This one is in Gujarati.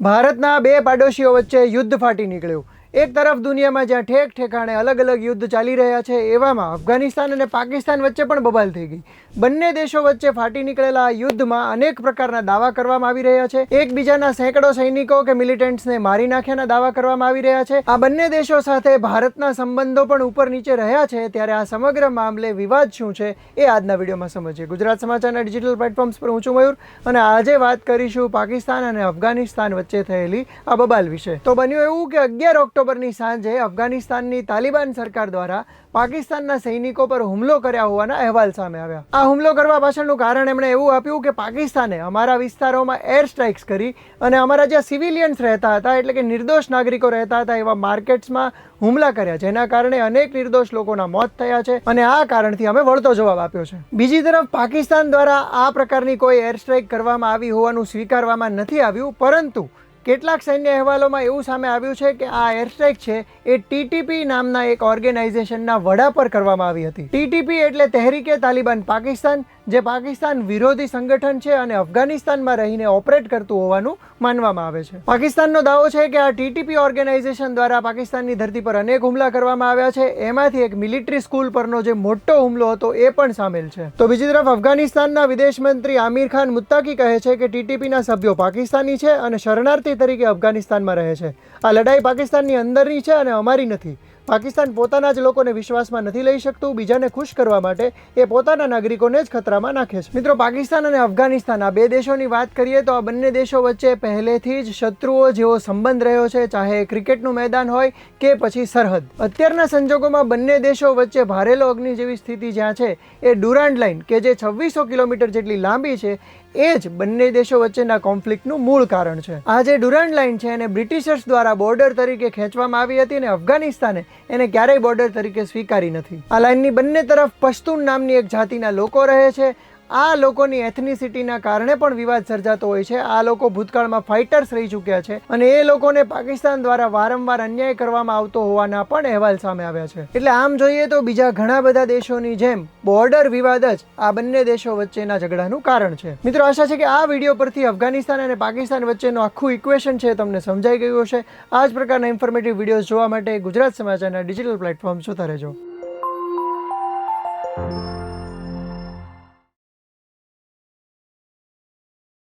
ભારતના બે પાડોશીઓ વચ્ચે યુદ્ધ ફાટી નીકળ્યું। એક તરફ દુનિયામાં જ્યાં ઠેક ઠેકાણે અલગ અલગ યુદ્ધ ચાલી રહ્યા છે, એવામાં અફઘાનિસ્તાન અને પાકિસ્તાન વચ્ચે પણ બબાલ થઈ ગઈ। બંને દેશો વચ્ચે ફાટી નીકળેલા આ યુદ્ધમાં અનેક પ્રકારના દાવા કરવામાં આવી રહ્યા છે। એકબીજાના સેંકડો સૈનિકો કે મિલિટન્ટ્સને મારી નાખ્યાના દાવા કરવામાં આવી રહ્યા છે। આ બંને દેશો સાથે ભારતના સંબંધો પણ ઉપર નીચે રહ્યા છે, ત્યારે આ સમગ્ર મામલે વિવાદ શું છે એ આજના વિડીયોમાં સમજીએ। ગુજરાત સમાચારના ડિજિટલ પ્લેટફોર્મ્સ પર હું છું મયુર અને આજે વાત કરીશું પાકિસ્તાન અને અફઘાનિસ્તાન વચ્ચે થયેલી આ બબાલ વિશે। તો બન્યું એવું કે 11 ઓક્ટોબરની સાંજે અફઘાનિસ્તાનની તાલિબાન સરકાર દ્વારા પાકિસ્તાનના સૈનિકો પર હુમલો કર્યા હોવાના અહેવાલ સામે આવ્યા। આ હુમલો કરવા પાછળનું કારણ એમણે એવું આપ્યું કે પાકિસ્તાને અમારા વિસ્તારોમાં એર સ્ટ્રાઇક્સ કરી અને અમારા જ્યાં સિવિલિયન્સ રહેતા હતા, એટલે કે નિર્દોષ નાગરિકો રહેતા હતા, એવા માર્કેટ્સમાં હુમલા કર્યા, જેના કારણે અનેક નિર્દોષ લોકોના મોત થયા છે અને આ કારણથી અમે વળતો જવાબ આપ્યો છે। બીજી તરફ પાકિસ્તાન દ્વારા આ પ્રકારની કોઈ એર સ્ટ્રાઇક કરવામાં આવી હોવાનું સ્વીકારવામાં નથી આવ્યું, પરંતુ કેટલાક સૈન્ય અહેવાલોમાં એવું સામે આવ્યું છે કે આ એર સ્ટ્રાઇક છે એ ટીટીપી નામના એક ઓર્ગેનાઇઝેશનના વડા પર કરવામાં આવી હતી। ટીટીપી એટલે તહેરીકે તાલિબાન પાકિસ્તાન, જે પાકિસ્તાન વિરોધી સંગઠન છે અને અફઘાનિસ્તાનમાં રહીને ઓપરેટ કરતું હોવાનું માનવામાં આવે છે। પાકિસ્તાનનો દાવો છે કે આ ટીટીપી ઓર્ગેનાઇઝેશન દ્વારા પાકિસ્તાનની ધરતી પર અનેક હુમલા કરવામાં આવ્યા છે, એમાંથી એક મિલિટરી સ્કૂલ પરનો જે મોટો હુમલો હતો એ પણ સામેલ છે। તો બીજી તરફ અફઘાનિસ્તાનના વિદેશ મંત્રી આમિર ખાન મુત્તાકી કહે છે કે ટીટીપીના સભ્યો પાકિસ્તાની છે અને શરણાર્થી તરીકે અફઘાનિસ્તાનમાં રહે છે। આ લડાઈ પાકિસ્તાનની અંદરની છે અને અમારી નથી। પાકિસ્તાન પોતાના જ લોકોને વિશ્વાસમાં નથી લઈ શકતું, બીજાને ખુશ કરવા માટે એ પોતાના નાગરિકોને જ ખતરામાં નાખે છે। મિત્રો, પાકિસ્તાન અને અફઘાનિસ્તાન આ બે દેશોની વાત કરીએ તો આ બંને દેશો વચ્ચે પહેલેથી જ શત્રુઓ જેવો સંબંધ રહ્યો છે, ચાહે ક્રિકેટનું મેદાન હોય કે પછી સરહદ। અત્યારના સંજોગોમાં બંને દેશો વચ્ચે ભારેલો અગ્નિ જેવી સ્થિતિ જ્યાં છે એ ડુરાન્ડ લાઇન કે જે 2600 કિલોમીટર જેટલી લાંબી છે એ જ બંને દેશો વચ્ચેના કોન્ફ્લિક્ટનું મૂળ કારણ છે। આ જે ડુરાન્ડ લાઇન છે એને બ્રિટિશર્સ દ્વારા બોર્ડર તરીકે ખેંચવામાં આવી હતી અને અફઘાનિસ્તાને એને ક્યારેય બોર્ડર તરીકે સ્વીકારી નથી। આ લાઇનની બંને તરફ પશ્તુન નામની એક જાતિના લોકો રહે છે। આ લોકોની એથનિસિટીના કારણે પણ વિવાદ સર્જાતો હોય છે। આ લોકો ભૂતકાળમાં ફાઇટર્સ રહી ચૂક્યા છે અને એ લોકોને પાકિસ્તાન દ્વારા વારંવાર અન્યાય કરવામાં આવતો હોવાના પણ અહેવાલ સામે આવ્યા છે। એટલે આમ જોઈએ તો બીજા ઘણા બધા દેશોની જેમ બોર્ડર વિવાદ જ આ બંને દેશો વચ્ચેના ઝઘડાનું કારણ છે। મિત્રો, આશા છે કે આ વિડીયો પરથી અફઘાનિસ્તાન અને પાકિસ્તાન વચ્ચેનું આખું ઇક્વેશન છે તમને સમજાઈ ગયું હશે। આ જ પ્રકારના ઇન્ફોર્મેટિવ વિડીયોઝ જોવા માટે ગુજરાત સમાચારના ડિજિટલ પ્લેટફોર્મ જોતા રહેજો।